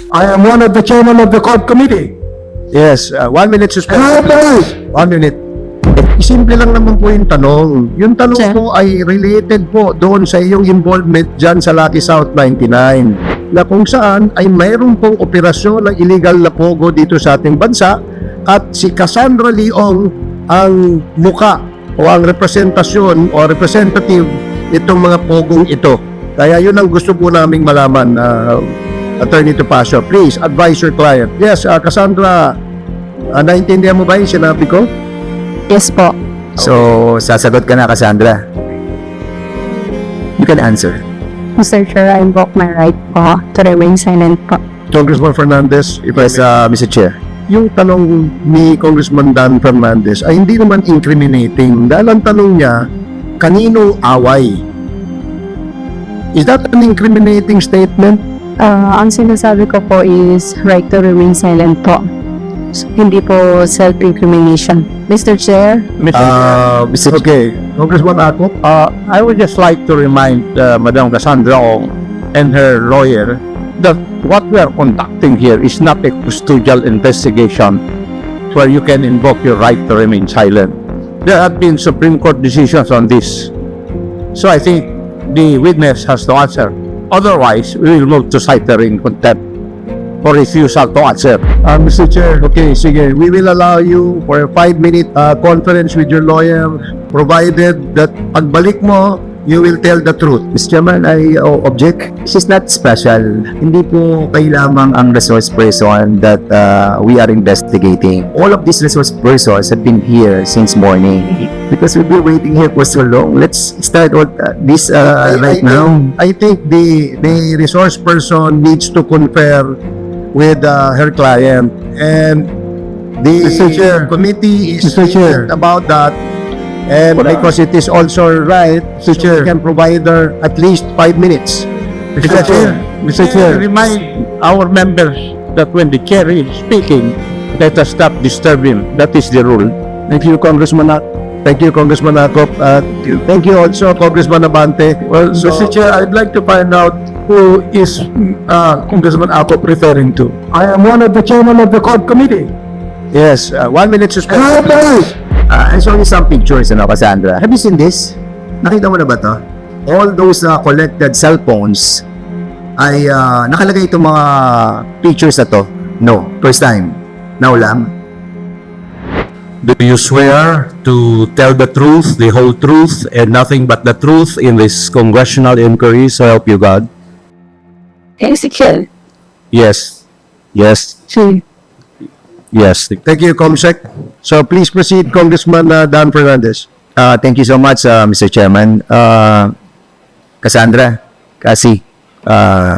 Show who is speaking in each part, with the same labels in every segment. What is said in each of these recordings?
Speaker 1: I am one of the chairman of the court committee.
Speaker 2: Yes, 1 minute suspension.
Speaker 1: Please.
Speaker 2: 1 minute. Simple lang naman po yung tanong. Yung tanong
Speaker 3: Sir.
Speaker 2: po ay related po doon sa iyong involvement dyan sa Lucky South 99 na kung saan ay mayroon pong operasyon ng illegal na pogo dito sa ating bansa at si Cassandra Li Ong ang muka o ang representasyon o representative itong mga pogong ito. Kaya yun ang gusto po naming malaman, Attorney Topacio. Please, advise your client. Yes, Cassandra, naintindihan mo ba yung sinabi ko?
Speaker 3: Yes po.
Speaker 4: So, sasagot ka na, Cassandra. You can answer.
Speaker 3: Mr. Chair, I invoke my right po to remain silent po.
Speaker 2: Congressman Fernandez, if
Speaker 4: Yes, Mr. Chair.
Speaker 2: yung tanong ni Congressman Dan Fernandez ay hindi naman incriminating dahil ang tanong niya, kaninong away? Is that an incriminating statement?
Speaker 3: Ang sinasabi ko po is right to remain silent po. So, hindi po self-incrimination. Mr. Chair,
Speaker 4: Mr.
Speaker 2: Okay, Congressman Akop,
Speaker 1: I would just like to remind Madam Cassandra Ong and her lawyer that what we are conducting here is not a custodial investigation where you can invoke your right to remain silent. There have been Supreme Court decisions on this. So I think the witness has to answer. Otherwise, we will move to cite her in contempt for refusal to answer.
Speaker 2: Mr. Chair, okay, sige, we will allow you for a 5-minute conference with your lawyer provided that pagbalik mo, you will tell the truth.
Speaker 4: Mr. Chairman, I object. She's not special. Hindi po kayo lamang ang resource person that we are investigating. All of these resource persons have been here since morning because we've been waiting here for so long. Let's start all this right now.
Speaker 2: I think the resource person needs to confer with her client, and the
Speaker 1: Mr. Chair.
Speaker 2: committee is
Speaker 1: Mr. Chair.
Speaker 2: about that, and because it is also right, so we can provide her at least 5 minutes.
Speaker 1: Mr. Chair, Mr. Chair, remind our members that when the chair is speaking, let us stop disturbing. That is the rule.
Speaker 2: Thank you, Congressman Akop. Thank you also, Congressman Abante.
Speaker 1: Well, Mr. Chair, I'd like to find out who is Congressman Akop referring to.
Speaker 2: I am one of the chairman of the court committee. Yes, 1 minute suspension.
Speaker 1: Please.
Speaker 4: I saw you some pictures, Cassandra. Have you seen this? Nakita mo na ba to? All those collected cell phones ay nakalagay itong mga pictures na to. No, first time. Now lang.
Speaker 5: Do you swear to tell the truth, the whole truth, and nothing but the truth in this congressional inquiry, so help you God?
Speaker 3: Ezekiel.
Speaker 5: Yes. Yes. Yes.
Speaker 2: Thank you, Comsec. So please proceed, Congressman Dan Fernandez.
Speaker 4: Thank you so much, Mr. Chairman. Cassandra, Cassy,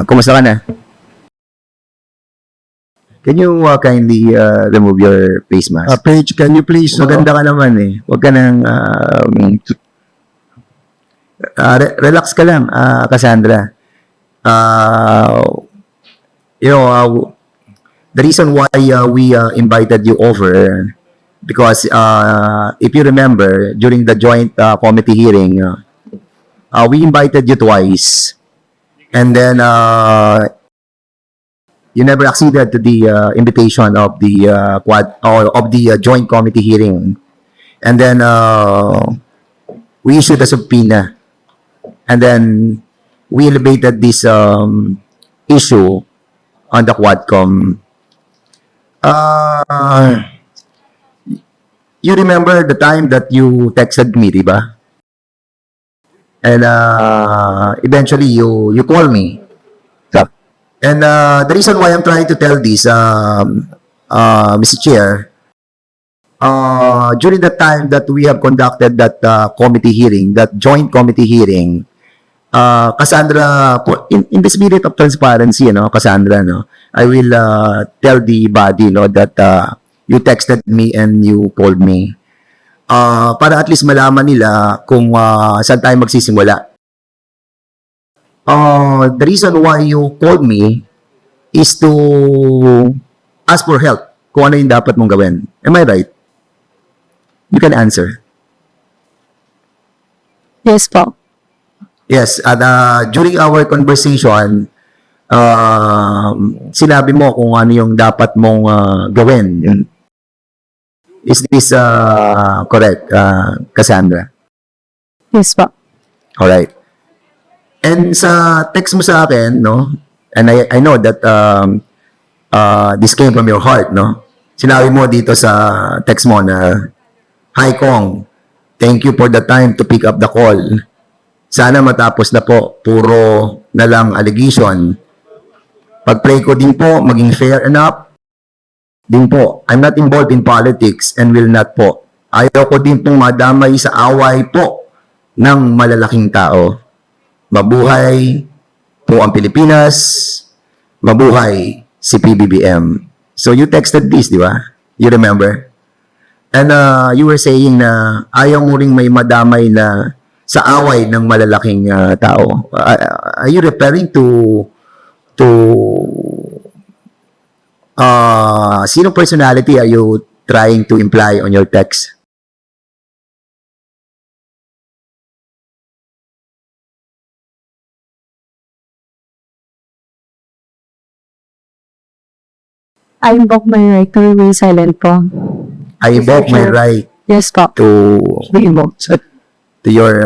Speaker 4: kumusta ka na? Can you kindly remove your face mask?
Speaker 2: Paige, can you please...
Speaker 4: Maganda ka naman eh. Huwag ka nang... relax ka lang, Cassandra. The reason why we invited you over, because if you remember, during the joint committee hearing, we invited you twice. And then... you never acceded to the invitation of the joint committee hearing, and then we issued a subpoena, and then we elevated this issue on the QUADCOM. You remember the time that you texted me, diba? And eventually you called me. And the reason why I'm trying to tell this, Mr. Chair, during the time that we have conducted that committee hearing, that joint committee hearing, Cassandra, in the spirit of transparency, Cassandra, I will tell the body, that you texted me and you called me. Para at least malaman nila kung saan tayo magsisimula. The reason why you called me is to ask for help kung ano yung dapat mong gawin. Am I right? You can answer.
Speaker 3: Yes po.
Speaker 4: Yes, during our conversation, sinabi mo kung ano yung dapat mong gawin. Is this correct, Cassandra?
Speaker 3: Yes po.
Speaker 4: Alright. And sa text mo sa akin, no? And I know that this came from your heart, no? Sinabi mo dito sa text mo na, "Hi Kong, thank you for the time to pick up the call. Sana matapos na po, puro na lang allegation. Pag-pray ko din po, maging fair enough din po. I'm not involved in politics and will not po. Ayaw ko din pong madamay sa away po ng malalaking tao. Mabuhay po ang Pilipinas, mabuhay si PBBM." So you texted this, di ba? You remember? And you were saying na ayaw mo ring may madamay na sa away ng malalaking tao. Are you referring to sino personality are you trying to imply on your text?
Speaker 3: I invoke my right to remain silent po.
Speaker 4: I invoke my right
Speaker 3: Yes po.
Speaker 4: to
Speaker 1: Be involved.
Speaker 4: your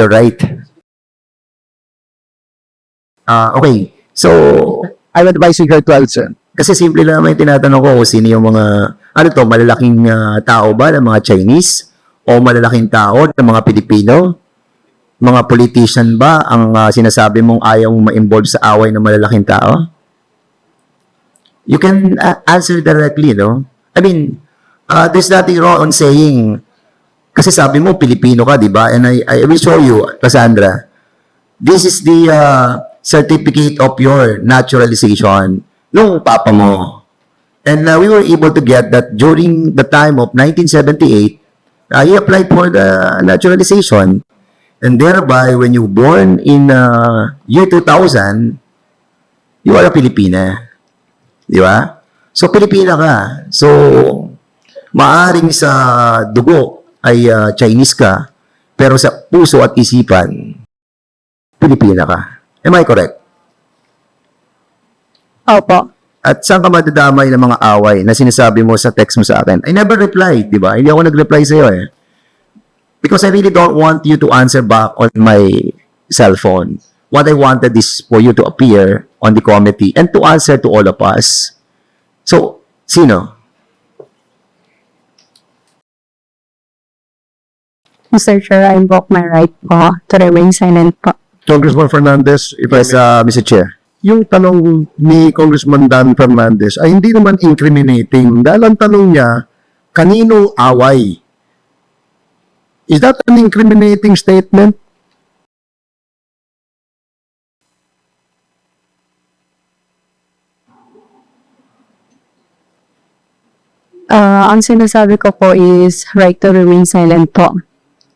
Speaker 4: right. Okay. So
Speaker 1: I'm advising her to answer.
Speaker 4: kasi simple lang naman yung tinatanong ko kung sino yung mga malalaking tao ba ng mga Chinese o malalaking tao ng mga Pilipino? Mga politician ba ang sinasabi mong ayaw mong ma-involve sa away ng malalaking tao? You can answer directly, no? I mean, there's nothing wrong on saying, kasi sabi mo, Pilipino ka, di ba? And I will show you, Cassandra. This is the certificate of your naturalization nung papa mo. And we were able to get that during the time of 1978, he applied for the naturalization. And thereby, when you born in year 2000, you are a Pilipina. Di ba? So, Pilipina ka. So, maaring sa dugo ay Chinese ka, pero sa puso at isipan, Pilipina ka. Am I correct?
Speaker 3: Opo.
Speaker 4: At saan ka madadamay ng mga away na sinasabi mo sa text mo sa akin? I never replied, di ba? Hindi ako nag-reply sa'yo eh. Because I really don't want you to answer back on my cell phone. What I wanted is for you to appear on the committee and to answer to all of us. So, sino?
Speaker 3: Mr. Chair, I invoke my right po to remain silent po.
Speaker 2: Congressman Fernandez, if
Speaker 4: Yes, Mr. Chair.
Speaker 2: yung tanong ni Congressman Dan Fernandez ay hindi naman incriminating. Dahil ang tanong niya, kaninong away? Is that an incriminating statement?
Speaker 3: Ang sinasabi ko po is right to remain silent po.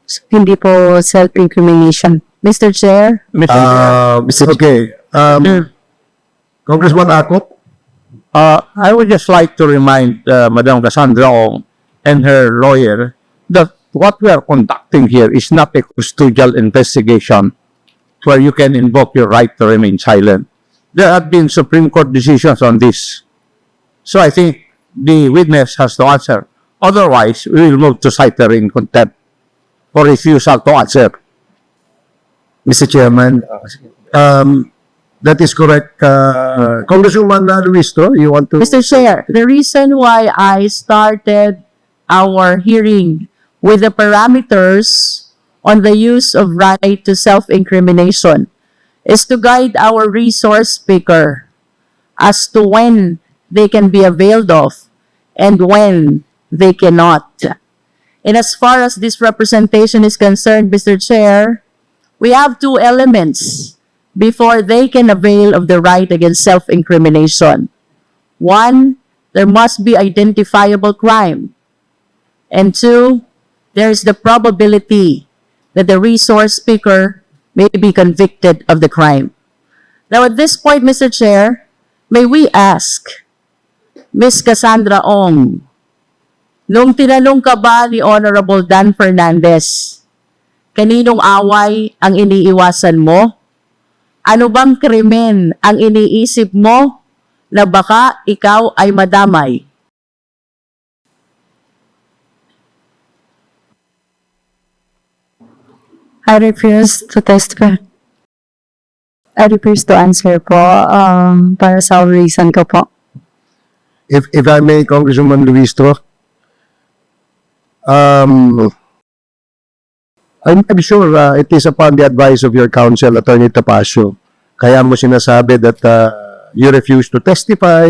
Speaker 3: So, hindi po self-incrimination. Mr. Chair?
Speaker 4: Mr.
Speaker 2: Okay. Congressman Akop?
Speaker 1: I would just like to remind Madam Cassandra Ong and her lawyer that what we are conducting here is not a custodial investigation where you can invoke your right to remain silent. There have been Supreme Court decisions on this. So I think the witness has to answer. Otherwise, we will move to cite her in contempt for refusal to answer.
Speaker 4: Mr. Chairman,
Speaker 2: That is correct. Congresswoman Luistro, you want to...
Speaker 6: Mr. Chair, the reason why I started our hearing with the parameters on the use of right to self-incrimination is to guide our resource speaker as to when they can be availed of and when they cannot. And as far as this representation is concerned, Mr. Chair, we have two elements before they can avail of the right against self-incrimination. One, there must be identifiable crime. And two, there is the probability that the resource speaker may be convicted of the crime. Now at this point, Mr. Chair, may we ask Ms. Cassandra Ong, nung tinanong ka ba ni Honorable Dan Fernandez, kaninong away ang iniiwasan mo? Ano bang krimen ang iniisip mo na baka ikaw ay madamay?
Speaker 3: I refuse to testify. I refuse to answer po para sa reason ko po.
Speaker 2: If I may, Congresswoman Luistro, I'm sure it is upon the advice of your counsel, Atty. Tapasio. Kaya mo sinasabi that you refuse to testify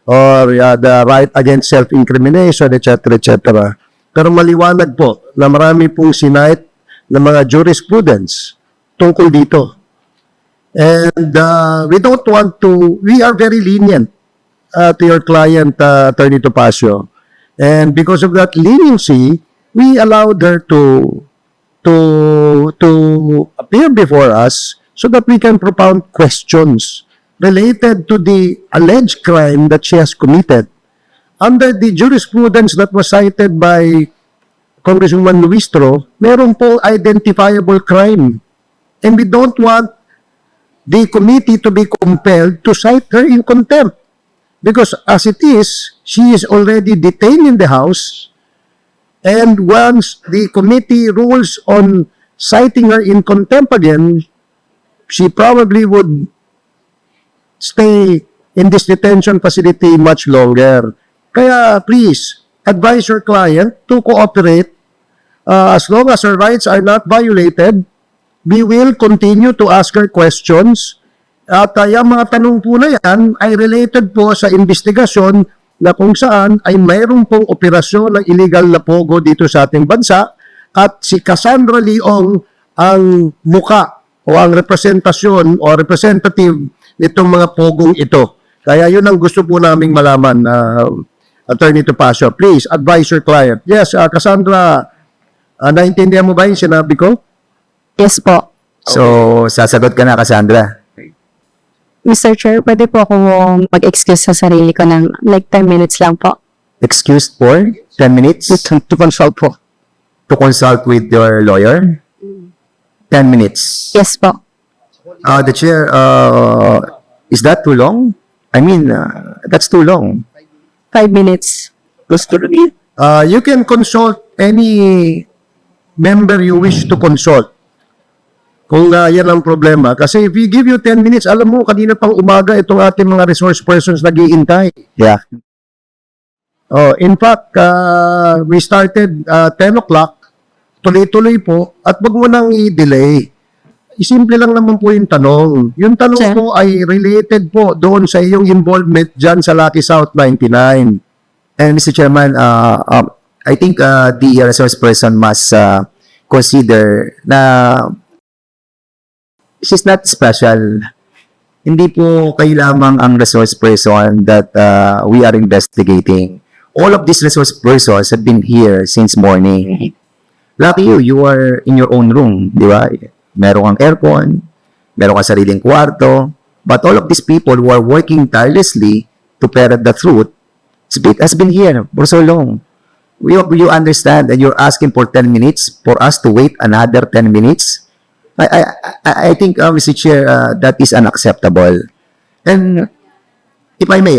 Speaker 2: or the right against self-incrimination, etc., etc. Pero maliwanag po na marami pong sinait na mga jurisprudence tungkol dito. And we are very lenient to your client, Atty. Tapasio. And because of that leniency, we allowed her to appear before us so that we can propound questions related to the alleged crime that she has committed. Under the jurisprudence that was cited by Congresswoman Luistro, meron pong identifiable crime. And we don't want the committee to be compelled to cite her in contempt. Because as it is, she is already detained in the house. And once the committee rules on citing her in contempt again, she probably would stay in this detention facility much longer. Kaya please, advise your client to cooperate. As long as her rights are not violated, we will continue to ask her questions. At yung mga tanong po na yan ay related po sa investigasyon na kung saan ay mayroon pong operasyon ng illegal na pogo dito sa ating bansa at si Cassandra Li Ong ang muka o ang representasyon o representative nitong mga pogong ito. Kaya yun ang gusto po naming malaman, Atty. Tapasio. Please, advise your client. Yes, Cassandra, naintindihan mo ba yung sinabi ko?
Speaker 3: Yes po.
Speaker 4: So, sasagot ka na, Cassandra.
Speaker 3: Mr. Chair, pwede po akong mag-excuse sa sarili ko ng like 10 minutes lang po.
Speaker 4: Excused for 10 minutes
Speaker 1: To consult po.
Speaker 4: to consult with your lawyer? 10 minutes.
Speaker 3: Yes po.
Speaker 4: The chair, is that too long? I mean, that's too long.
Speaker 3: 5 minutes.
Speaker 1: Gusto rin.
Speaker 2: You can consult any member you wish to consult. Kung yan ang problema. Kasi if we give you 10 minutes, alam mo, kanina pang umaga itong ating mga resource persons nag-iintay.
Speaker 4: Yeah.
Speaker 2: Oh, in fact, we started 10 o'clock, tuloy-tuloy po, at wag mo nang i-delay. Simple lang naman po yung tanong. Yung tanong
Speaker 3: Sir?
Speaker 2: po ay related po doon sa iyong involvement dyan sa Lucky South 99.
Speaker 4: And Mr. Chairman, I think the resource person must consider na she's not special. Hindi po kayo lamang ang resource person that we are investigating. All of these resource persons have been here since morning. Lucky you are in your own room, di ba? Meron kang aircon, meron kang sariling kwarto, but all of these people who are working tirelessly to ferret the truth has been here for so long. You understand that you're asking for 10 minutes for us to wait another 10 minutes? I think, Mr. Chair, that is unacceptable. And if I may,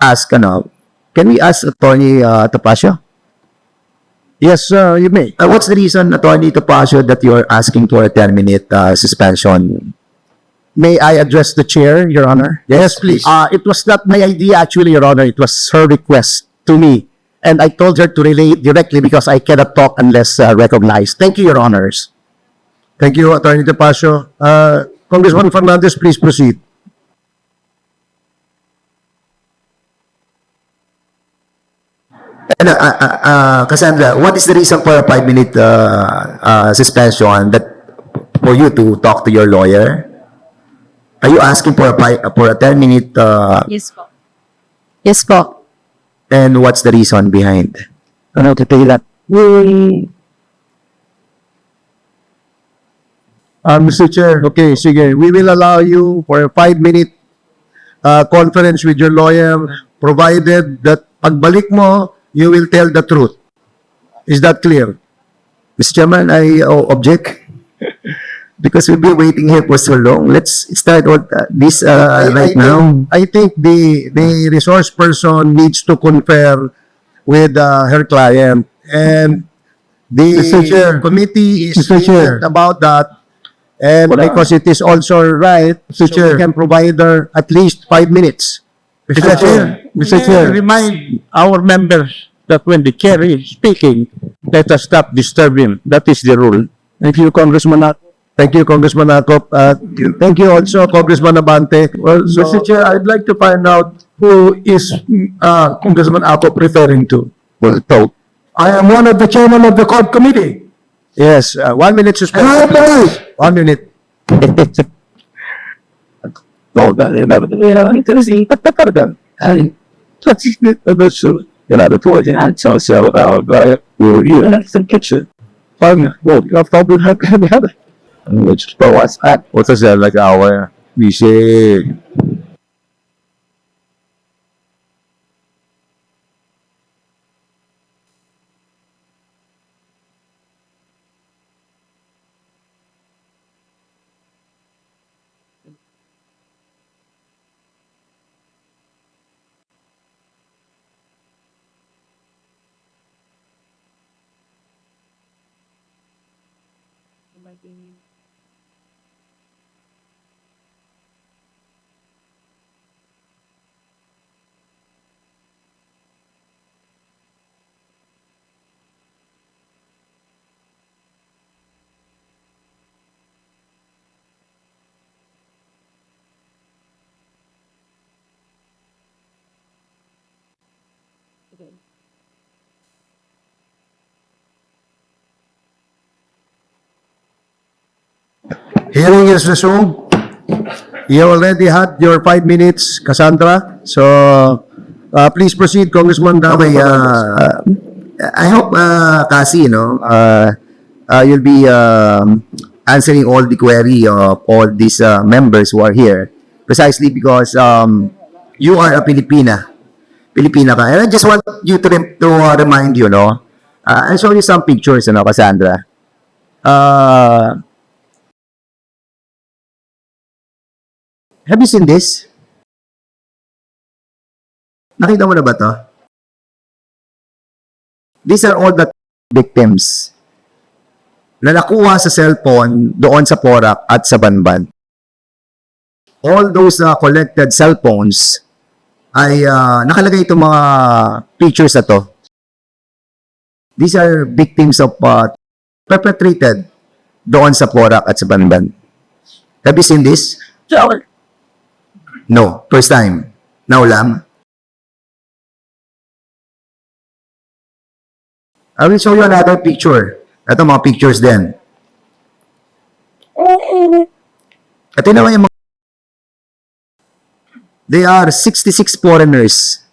Speaker 4: ask, can we ask Atty. Tapasio?
Speaker 2: Yes, you may.
Speaker 4: What's the reason, Atty. Tapasio, that you're asking for a 10-minute suspension?
Speaker 2: May I address the chair, Your Honor?
Speaker 4: Yes, please.
Speaker 1: It was not my idea actually, Your Honor. It was her request to me. And I told her to relay it directly because I cannot talk unless recognized. Thank you, Your Honors.
Speaker 2: Thank you, Atty. Tapasio. Congressman Fernandez, please proceed.
Speaker 4: And, Cassandra, what is the reason for a 5-minute suspension that for you to talk to your lawyer? Are you asking for a 10-minute?
Speaker 3: Yes po. Yes po.
Speaker 4: And what's the reason behind?
Speaker 1: Ano, titay that?
Speaker 2: Mr. Chair, okay, sige. We will allow you for a 5-minute conference with your lawyer, provided that pagbalik mo, you will tell the truth. Is that clear?
Speaker 4: Mr. Chairman, I object. Because we've been waiting here for so long. Let's start all this right now.
Speaker 2: I think the resource person needs to confer with her client, and the
Speaker 1: Mr. Chair.
Speaker 2: committee is
Speaker 1: Mr. Chair.
Speaker 2: about that. And because it is also right, so
Speaker 1: Chair.
Speaker 2: we can provide her at least 5 minutes.
Speaker 1: Mr. Chair, Mr. Chair, remind our members that when the chair is speaking, let us stop disturbing. That is the rule. Thank you, Congressman.
Speaker 2: Thank you, Congressman Akop. Thank you also, Congressman Abante.
Speaker 1: Well, Mr. Chair, I'd like to find out who is Congressman Akop referring to.
Speaker 2: Well, so,
Speaker 1: I am one of the chairman of the court committee.
Speaker 2: yes, 1 minute suspension.
Speaker 1: And I have the right.
Speaker 2: 1 minute.
Speaker 1: No, that is not interesting. But that's it. That's you know, the point and so about you know, some kitchen. Fun. Well, you have to have it. Which for what's that? What's that like our we say
Speaker 2: Hearing is resumed. You already had your 5 minutes, Cassandra. So, please proceed, Congressman.
Speaker 4: Okay, I hope, Cassie, you'll be answering all the query of all these members who are here, precisely because you are a Filipina ka. And I just want you to remind you, I'll show you some pictures, Cassandra. Have you seen this? Nakita mo na ba to? These are all the victims na nakuha sa cellphone doon sa Porac at sa Banban. All those collected cell phones ay nakalagay itong mga pictures na to. These are victims of perpetrated doon sa Porac at sa Banban. Have you seen this? No, first time. Now lang. I will show you another picture. Ito mga pictures din. Ito naman yung mga... They are 66 foreigners.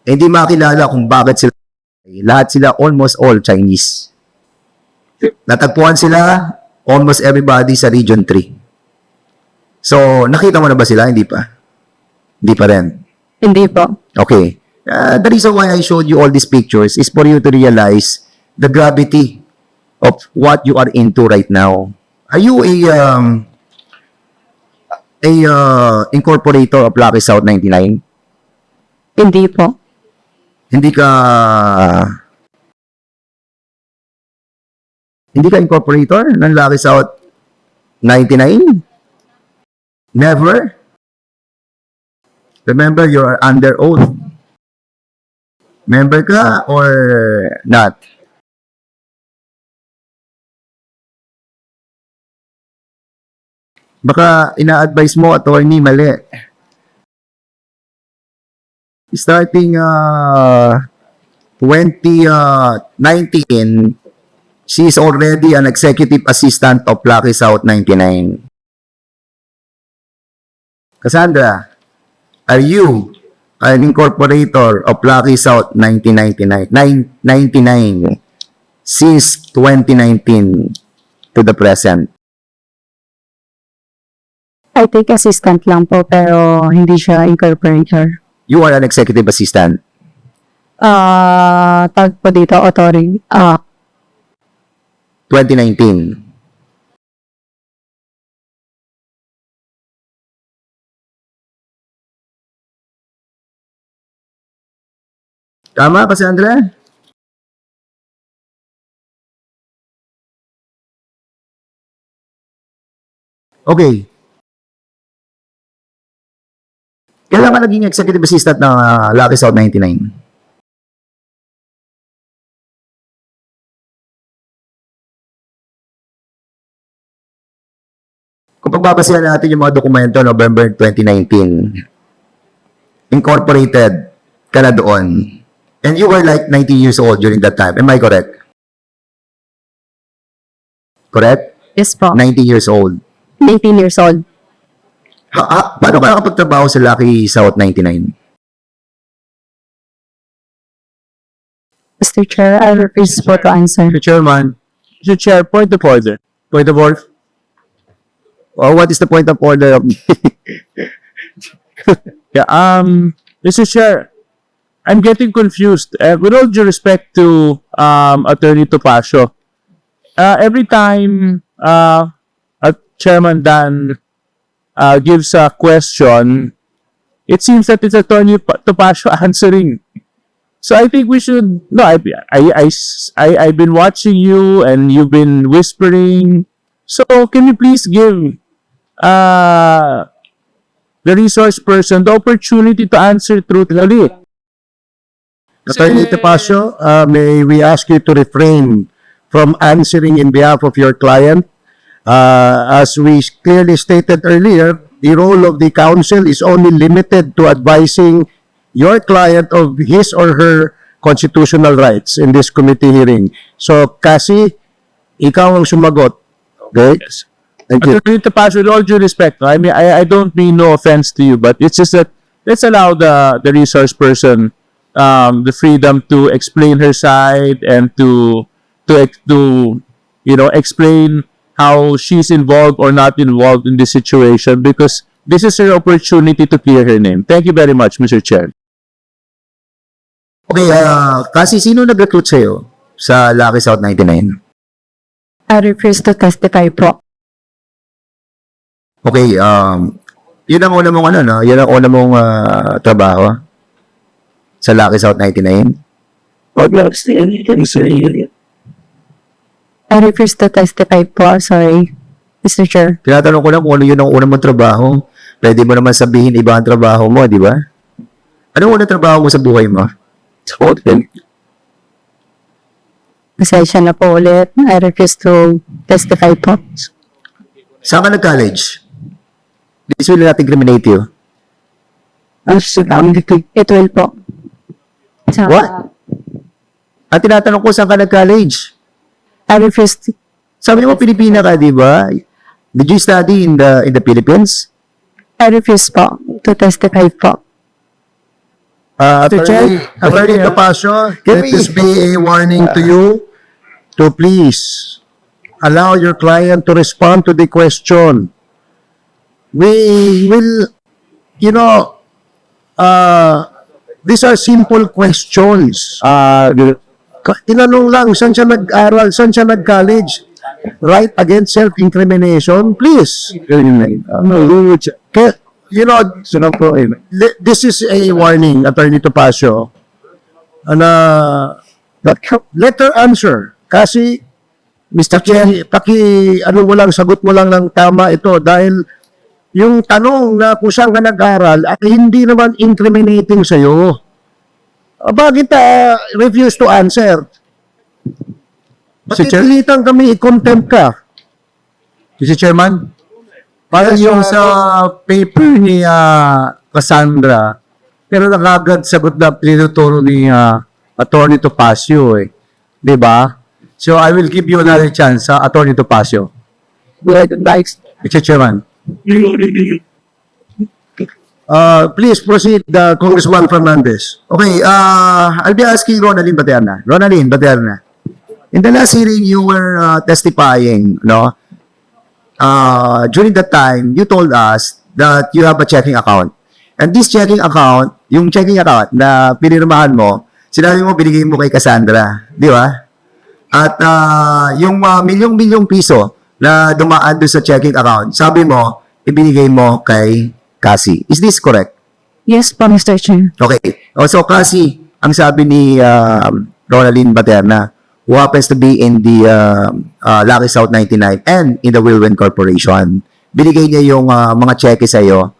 Speaker 4: Hindi makilala kung bakit sila. Lahat sila almost all Chinese. Natagpuan sila almost everybody sa Region 3. So, nakita mo na ba sila? Hindi pa. Hindi pa rin.
Speaker 3: Hindi po.
Speaker 4: Okay. The reason why I showed you all these pictures is for you to realize the gravity of what you are into right now. Are you a incorporator of Lucky South 99?
Speaker 3: Hindi po.
Speaker 4: Hindi ka incorporator ng Lucky South 99? Never? Remember, you are under oath. Member ka or not? Baka ina-advise mo, attorney, mali. Starting 2019, she is already an executive assistant of Lucky South 99. Cassandra, are you an incorporator of Lucky South 1999 since 2019 to the present?
Speaker 3: I think assistant lang po, pero hindi siya incorporator.
Speaker 4: You are an executive assistant.
Speaker 3: Tag po dito, authority.
Speaker 4: 2019. Tama, Cassandra? Okay. Kailan ka naging executive assistant ng Lucky South 99? Kung pagbabasihan natin yung mga dokumento, November 2019, incorporated ka na doon. And you were like 19 years old during that time. Am I correct? Correct?
Speaker 3: Yes po.
Speaker 4: 19 years old.
Speaker 3: 19 years old.
Speaker 4: Paano ka nakapagtrabaho sa Lucky South 99?
Speaker 3: Mr. Chair, I refuse po to answer.
Speaker 1: Mr. Chairman, Mr. Chair, point of order. Point of order.
Speaker 4: Or what is the point of order of
Speaker 1: Yeah, Mr. Chair, I'm getting confused. With all due respect to Attorney Topacio, every time Chairman Dan gives a question, it seems that it's Attorney Topacio answering. So I think we should. No, I've been watching you and you've been whispering. So can you please give the resource person the opportunity to answer truthfully?
Speaker 2: Attorney Topacio, may we ask you to refrain from answering in behalf of your client? As we clearly stated earlier, the role of the counsel is only limited to advising your client of his or her constitutional rights in this committee hearing. So, Cassy, ikaw ang sumagot. Okay?
Speaker 1: Yes.
Speaker 2: Thank you.
Speaker 1: Attorney Topacio, with all due respect, I mean, I don't mean no offense to you, but it's just that let's allow the resource person the freedom to explain her side and to explain how she's involved or not involved in this situation, because this is her opportunity to clear her name. Thank you very much, Mr. Chair.
Speaker 4: Okay, kasi sino nag-recruit sa'yo sa Lucky South 99?
Speaker 3: I refuse to testify po.
Speaker 4: Okay, yun ang una mong Yun ang una mong trabaho sa Lucky South 99?
Speaker 3: I refuse to testify po. Sorry, Mr. Chair.
Speaker 4: Tinatanong ko lang kung ano yun ang una mong trabaho. Pwede mo naman sabihin iba ang trabaho mo, di ba? Anong unang trabaho mo sa buhay mo?
Speaker 3: Pasensya na po ulit. I refuse to testify po.
Speaker 4: Saan ka nag-college? This will not incriminate you.
Speaker 3: It will po.
Speaker 4: What? At tinatanong ko saan ka nag-college?
Speaker 3: I refuse to.
Speaker 4: Sabi mo Pilipina ka, di ba? Did you study in the Philippines?
Speaker 3: I refuse po to testify po.
Speaker 2: Attorney Topacio, let this be a warning to you to please allow your client to respond to the question. We will, these are simple questions. Tinanong lang, saan siya nag-aral, saan siya nag-college? Right against self-incrimination? Please. This is a warning, Attorney Topacio. Let her answer. Kasi, Mr. Chair, sagot mo lang ng tama ito dahil yung tanong na kung saan ka nag-aral at hindi naman incriminating sa'yo. Bakit refuse to answer? Bakit pilitan kami i-contempt ka?
Speaker 1: Mr. Chairman, parang yung sa paper ni Cassandra, pero nakagad sagot na tinuturo ni Attorney Topacio eh. Diba? So I will give you another chance, Attorney Topacio. Mr. Chairman.
Speaker 2: Please proceed, Congresswoman Fernandez.
Speaker 4: Okay, I'll be asking Ronalyn Baterna. Ronalyn Baterna, in the last hearing, you were testifying, no? During that time, you told us that you have a checking account. And this checking account, yung checking account na pinirmahan mo, sinabi mo, binigay mo kay Cassandra. Di ba? At yung milyong-milyong piso na dumaan doon sa checking account, sabi mo, ibinigay mo kay Cassy. Is this correct?
Speaker 3: Yes po, Mr. Chair.
Speaker 4: Okay. So, Cassy, ang sabi ni Ronalyn Baterna, who happens to be in the Lucky South 99 and in the Whirlwind Corporation. Binigay niya yung mga cheque sa'yo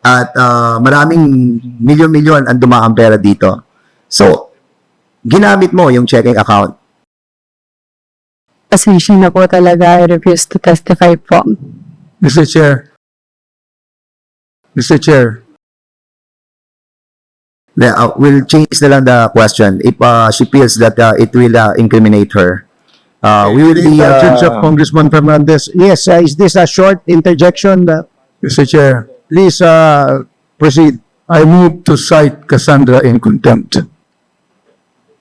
Speaker 4: at maraming milyon-milyon ang dumaang pera dito. So, ginamit mo yung checking account.
Speaker 3: Pasensya na po talaga. I refuse to testify po.
Speaker 1: Mr. Chair. Mr. Chair.
Speaker 4: We'll change na lang the question. If she feels that it will incriminate her, we will be...
Speaker 2: of Congressman Fernandez. Yes, is this a short interjection?
Speaker 1: Mr. Chair,
Speaker 2: Please proceed.
Speaker 1: I move to cite Cassandra in contempt.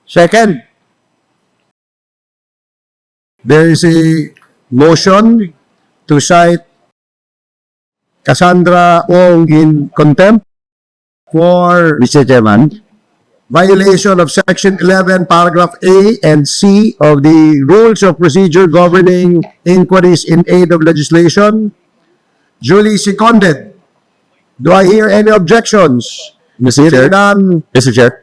Speaker 2: Second, there is a motion to cite Cassandra Ong in contempt for
Speaker 4: Mr. Chairman,
Speaker 2: violation of Section 11, Paragraph A and C of the Rules of Procedure governing inquiries in aid of legislation. Duly seconded. Do I hear any objections?
Speaker 5: Mr. Chair,
Speaker 2: Hearing none.
Speaker 5: Mr. Chair.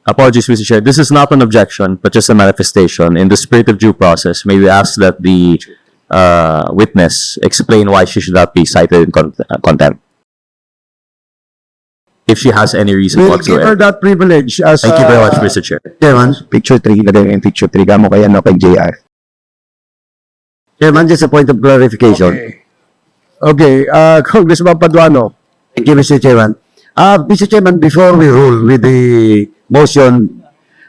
Speaker 5: Apologies, Mr. Chair. This is not an objection, but just a manifestation. In the spirit of due process, may we ask that the witness explain why she should not be cited in contempt? If she has any reason
Speaker 2: We'll give her
Speaker 5: whatsoever.
Speaker 2: that privilege as
Speaker 5: Thank you very much, Mr. Chair.
Speaker 4: Chairman,
Speaker 1: Picture 3, lagay yung picture 3. Gamo kaya no kay JR.
Speaker 4: Chairman, just a point of clarification.
Speaker 2: Okay, Congressman Paduano.
Speaker 4: Thank you, Mr. Chairman. Mr. Chairman, before we rule with the motion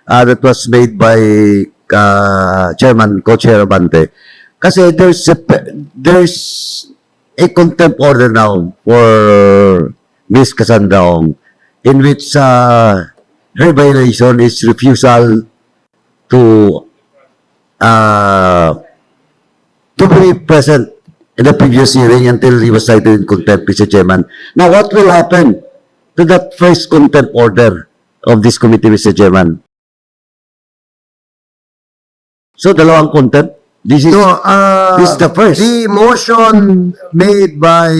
Speaker 4: that was made by Chairman Co-Chair Abante, kasi there's a contempt order now for Miss Cassandra Ong, in which her violation is refusal to be present in the previous hearing until he was cited in contempt, Mr. Chairman. Now, what will happen to that first contempt order of this committee, Mr. Chairman? So, dalawang contempt. This is the first.
Speaker 2: The motion made by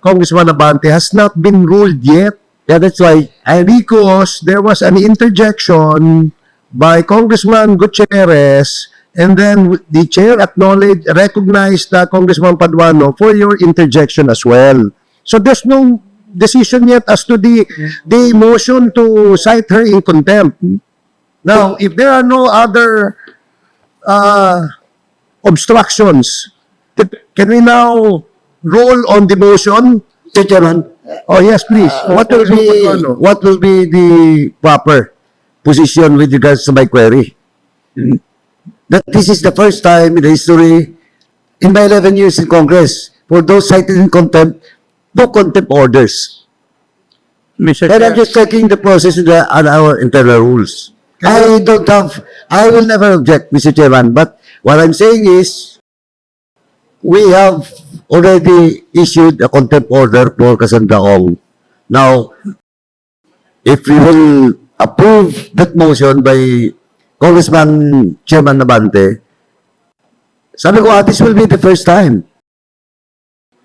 Speaker 2: Congressman Abante has not been ruled yet.
Speaker 4: Yeah, that's why.
Speaker 2: Because there was an interjection by Congressman Gutierrez, and then the chair recognized Congressman Paduano for your interjection as well. So there's no decision yet as to the motion to cite her in contempt. Now, if there are no other obstructions, can we now roll on the motion?
Speaker 4: Mr. Chairman,
Speaker 2: Oh, yes, please.
Speaker 4: what will be the proper position with regards to my query? That this is the first time in the history, in my 11 years in Congress, for those cited in contempt, no contempt orders.
Speaker 1: Mr.
Speaker 4: And I'm
Speaker 1: Chair,
Speaker 4: just checking the process on our internal rules. I will never object, Mr. Chairman, but what I'm saying is, we have already issued a contempt order for Cassandra Ong. Now, if we will approve that motion by Congressman Chairman Nabante, sabi ko, this will be the first time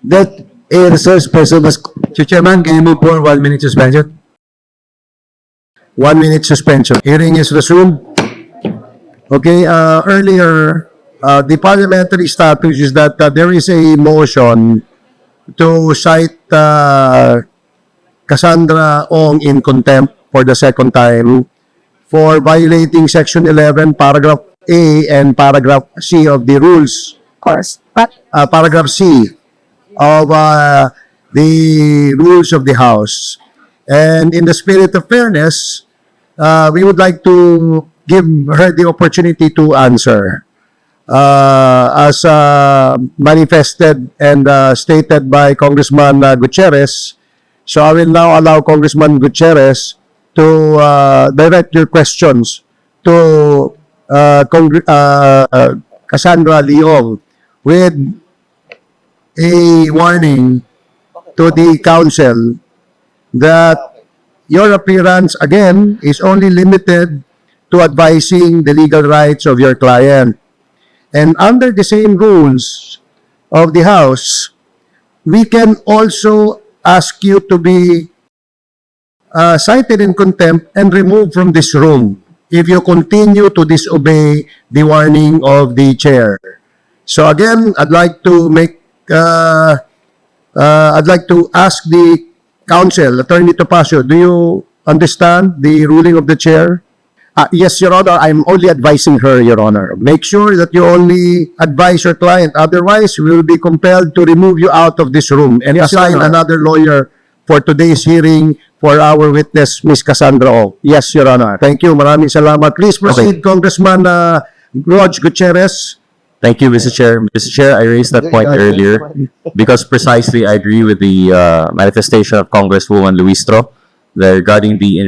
Speaker 4: that a resource person must...
Speaker 5: Mr. Chairman, can you move for 1 minute suspension?
Speaker 2: 1 minute suspension. Hearing is resumed. Okay, earlier, the parliamentary status is that there is a motion to cite Cassandra Ong in contempt for the second time for violating Section 11, Paragraph A and Paragraph C of the rules.
Speaker 3: Of course. But
Speaker 2: Paragraph C of the rules of the House. And in the spirit of fairness, we would like to give her the opportunity to answer. As manifested and stated by Congressman Gutierrez. So I will now allow Congressman Gutierrez to direct your questions to Cassandra Li Ong with a warning to the council that your appearance again is only limited to advising the legal rights of your client. And under the same rules of the House, we can also ask you to be cited in contempt and removed from this room if you continue to disobey the warning of the chair. So again, I'd like to ask the counsel, Attorney Topacio, do you understand the ruling of the chair?
Speaker 1: Yes, Your Honor, I'm only advising her, Your Honor.
Speaker 2: Make sure that you only advise your client. Otherwise, we will be compelled to remove you out of this room and
Speaker 1: Yes, Your
Speaker 2: assign
Speaker 1: Honor.
Speaker 2: another lawyer for today's hearing for our witness, Ms. Cassandra Ong.
Speaker 1: Yes, Your Honor.
Speaker 2: Thank you. Maraming salamat. Please proceed, Congressman Roque Gutierrez.
Speaker 5: Thank you, Mr. Chair. Mr. Chair, I raised that point earlier because precisely I agree with the manifestation of Congresswoman Luistro regarding the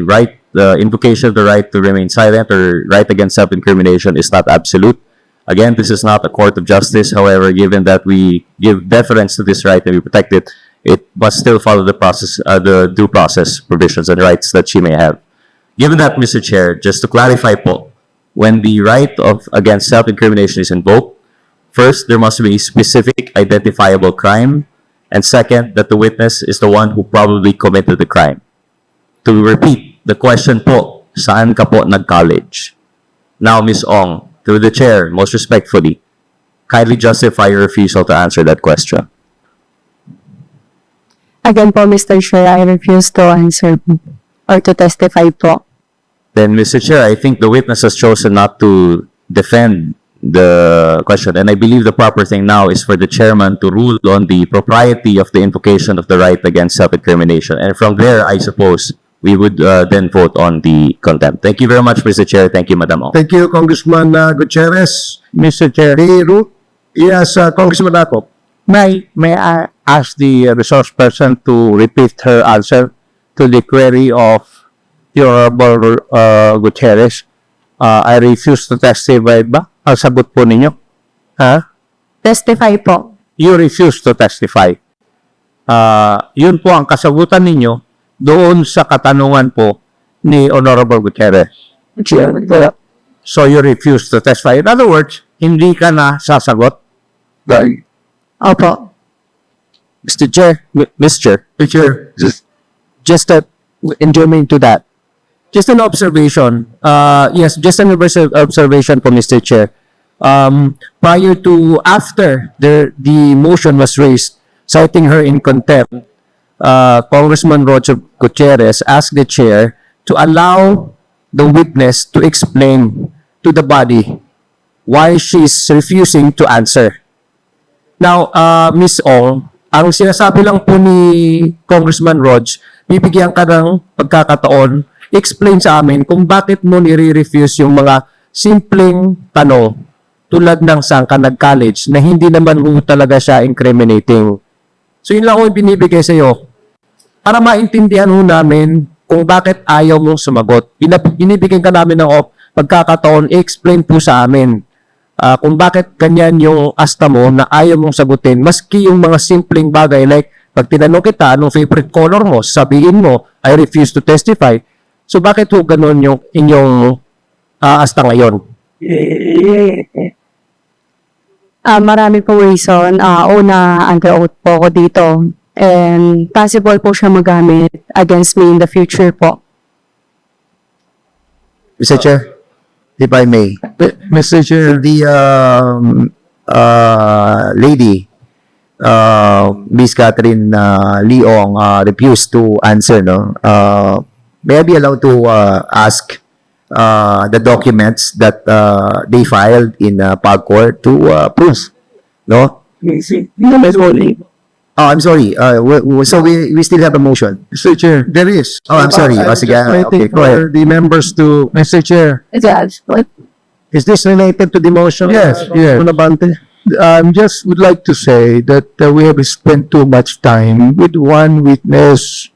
Speaker 5: invocation of the right to remain silent or right against self-incrimination is not absolute. Again, this is not a court of justice. However, given that we give deference to this right and we protect it, it must still follow the process, the due process provisions and rights that she may have. Given that, Mr. Chair, just to clarify po, when the right of against self-incrimination is invoked, first, there must be a specific identifiable crime, and second, that the witness is the one who probably committed the crime. To repeat, the question po, saan ka po nag-college? Now, Ms. Ong, through the chair, most respectfully, kindly justify your refusal to answer that question.
Speaker 3: Again po, Mr. Chair, I refuse to answer or to testify po.
Speaker 5: Then, Mr. Chair, I think the witness has chosen not to defend the question, and I believe the proper thing now is for the chairman to rule on the propriety of the invocation of the right against self-incrimination. And from there, I suppose, we would then vote on the contempt. Thank you very much, Mr. Chair. Thank you, Madam Ong.
Speaker 2: Thank you, Congressman Gutierrez.
Speaker 1: Mr. Chair,
Speaker 2: Yes, Congressman Akop.
Speaker 1: may I ask the resource person to repeat her answer to the query of Your Honorable Gutierrez? I refuse to testify ba? Ang sagot po ninyo? Ha?
Speaker 3: Testify po.
Speaker 1: You refuse to testify. Yun po ang kasagutan ninyo doon sa katanungan po ni Honorable Gutierrez. So you refuse to testify. In other words, hindi ka na sasagot.
Speaker 3: Opo.
Speaker 5: Mr. Chair, Mr. Chair,
Speaker 1: Just a enjoyment to that. Just an observation. Yes, just an observation po, Mr. Chair. After the motion was raised, citing her in contempt, Congressman Roque Gutierrez asked the chair to allow the witness to explain to the body why she's refusing to answer. Now, Ms. Ong, ang sinasabi lang po ni Congressman Roque, bibigyan ka ng pagkakataon, explain sa amin kung bakit mo nire-refuse yung mga simpleng tanong tulad ng saan ka nag-college na hindi naman ho talaga siya incriminating. So yun lang ho yung binibigay sa iyo para maintindihan ho namin kung bakit ayaw mong sumagot. Binibigyan ka namin ng pagkakataon, explain po sa amin kung bakit ganyan yung asta mo na ayaw mong sagutin. Maski yung mga simpleng bagay like pag tinanong kita anong favorite color mo, sabihin mo, I refuse to testify. So bakit ho ganun yung inyong asta ngayon?
Speaker 3: Marami pong reason. Una, under oath po ako dito. And possible po siya magamit against me in the future po.
Speaker 4: Mr. Chair, if I may,
Speaker 1: Mr. Chair,
Speaker 4: the lady, Miss Katherine Li Ong, refused to answer, no? May I be allowed to ask the documents that they filed in PAGCOR to prove, no? Oh, I'm sorry. So we still have a motion.
Speaker 1: Mr. Chair,
Speaker 2: There is.
Speaker 4: Oh, I'm sorry. Oh, sige. Okay, go ahead.
Speaker 2: The members to...
Speaker 1: Mr. Chair,
Speaker 2: Is this related to the motion?
Speaker 1: Yes, yes.
Speaker 2: Bante?
Speaker 1: just would like to say that we have spent too much time with one witness.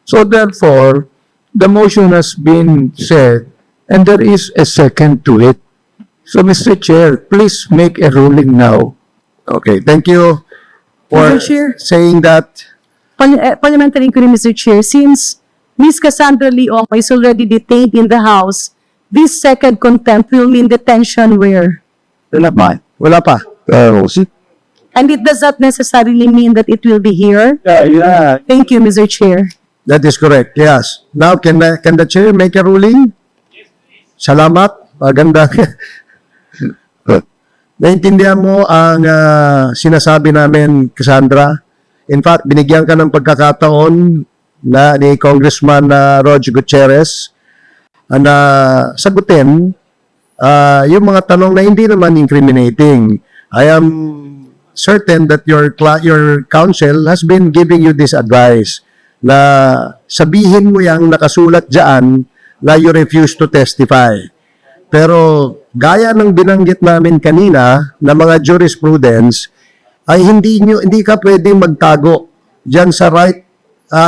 Speaker 1: So therefore, the motion has been said and there is a second to it. So Mr. Chair, please make a ruling now.
Speaker 2: Okay, thank you for
Speaker 6: Mr. Chair.
Speaker 2: saying that.
Speaker 6: Parliamentary inquiry, Mr. Chair, since Ms. Cassandra Li Ong is already detained in the House, this second contempt will mean detention where?
Speaker 2: Wala pa.
Speaker 6: And it does not necessarily mean that it will be here.
Speaker 1: Yeah.
Speaker 6: Thank you, Mr. Chair.
Speaker 2: That is correct, yes. Now, can the chair make a ruling? Salamat. Maganda. Naintindihan mo ang sinasabi namin, Cassandra. In fact, binigyan ka ng pagkakataon ni Congressman Roger Gutierrez na sagutin yung mga tanong na hindi naman incriminating. I am certain that your counsel has been giving you this advice na sabihin mo yung nakasulat dyan na you refuse to testify. Pero gaya ng binanggit namin kanina na mga jurisprudence ay hindi ka pwedeng magtago dyan sa right,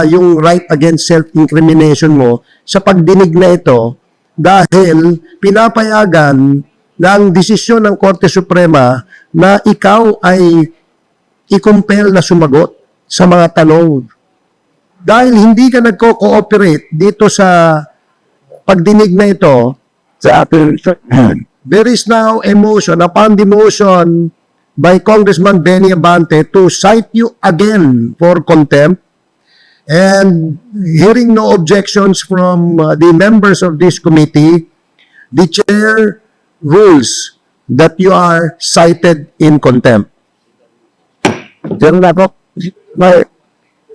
Speaker 2: yung right against self-incrimination mo sa pagdinig na ito dahil pinapayagan ng desisyon ng Korte Suprema na ikaw ay i-compel na sumagot sa mga tanong. Dahil hindi ka nagko-cooperate dito sa pagdinig na ito, there is now a motion, upon the motion by Congressman Benny Abante to cite you again for contempt. And hearing no objections from the members of this committee, the chair rules that you are cited in contempt.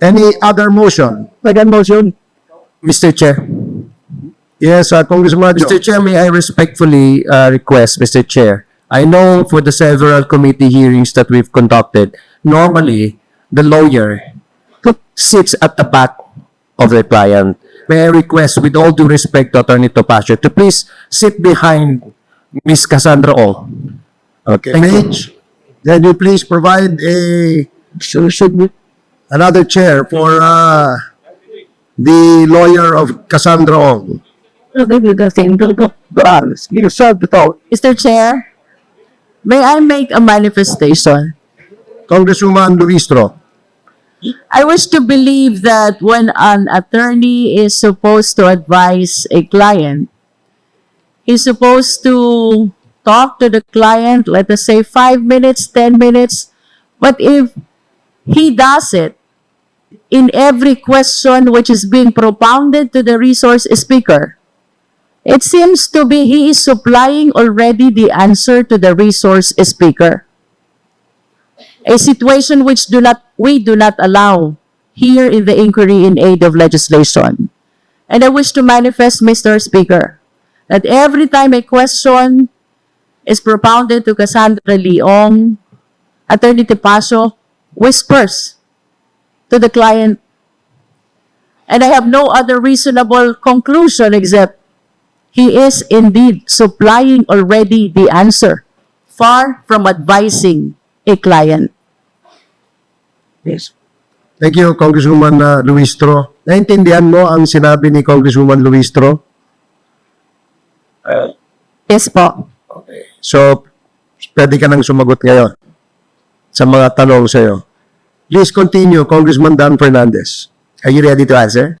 Speaker 2: Any other motion?
Speaker 1: Second motion.
Speaker 5: Mr. Chair.
Speaker 2: Yes, Congressman.
Speaker 5: Mr. Chair, may I respectfully request, Mr. Chair, I know for the several committee hearings that we've conducted, normally, the lawyer sits at the back of the client. May I request, with all due respect to Attorney Topacio, to please sit behind Ms. Cassandra Ong.
Speaker 2: Okay.
Speaker 5: Thank you.
Speaker 2: Mitch, can you please provide another chair for the lawyer of Cassandra Ong?
Speaker 6: Mr. Chair, may I make a manifestation?
Speaker 2: Congresswoman Luistro.
Speaker 6: I wish to believe that when an attorney is supposed to advise a client, he's supposed to talk to the client, let us say 5 minutes, 10 minutes. But if he does it in every question which is being propounded to the resource speaker, it seems to be he is supplying already the answer to the resource speaker. A situation which we do not allow here in the inquiry in aid of legislation. And I wish to manifest, Mr. Speaker, that every time a question is propounded to Cassandra Li Ong, Attorney Topacio whispers to the client, and I have no other reasonable conclusion except he is indeed supplying already the answer, far from advising a client.
Speaker 2: Yes. Thank you, Congresswoman Luistro. Naintindihan mo ang sinabi ni Congresswoman Luistro?
Speaker 6: Yes po.
Speaker 2: So, pwede ka nang sumagot ngayon sa mga tanong sa'yo. Please continue, Congressman Dan Fernandez.
Speaker 4: Are you ready to answer?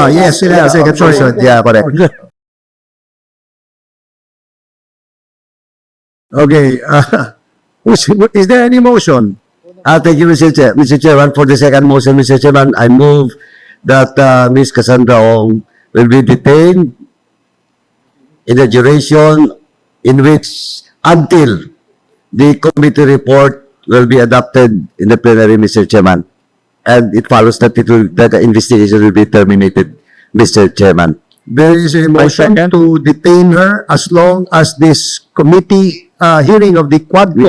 Speaker 2: Yes, second question.
Speaker 4: Yeah, correct.
Speaker 2: Okay. Is there any motion?
Speaker 4: Thank you, Mr. Chair. Mr. Chairman, for the second motion, Mr. Chairman, I move that Ms. Cassandra Ong will be detained in a duration in which until the committee report will be adopted in the plenary, Mr. Chairman. And it follows that that the investigation will be terminated, Mr. Chairman.
Speaker 2: There is a motion to detain her as long as this committee hearing of the QUADCOM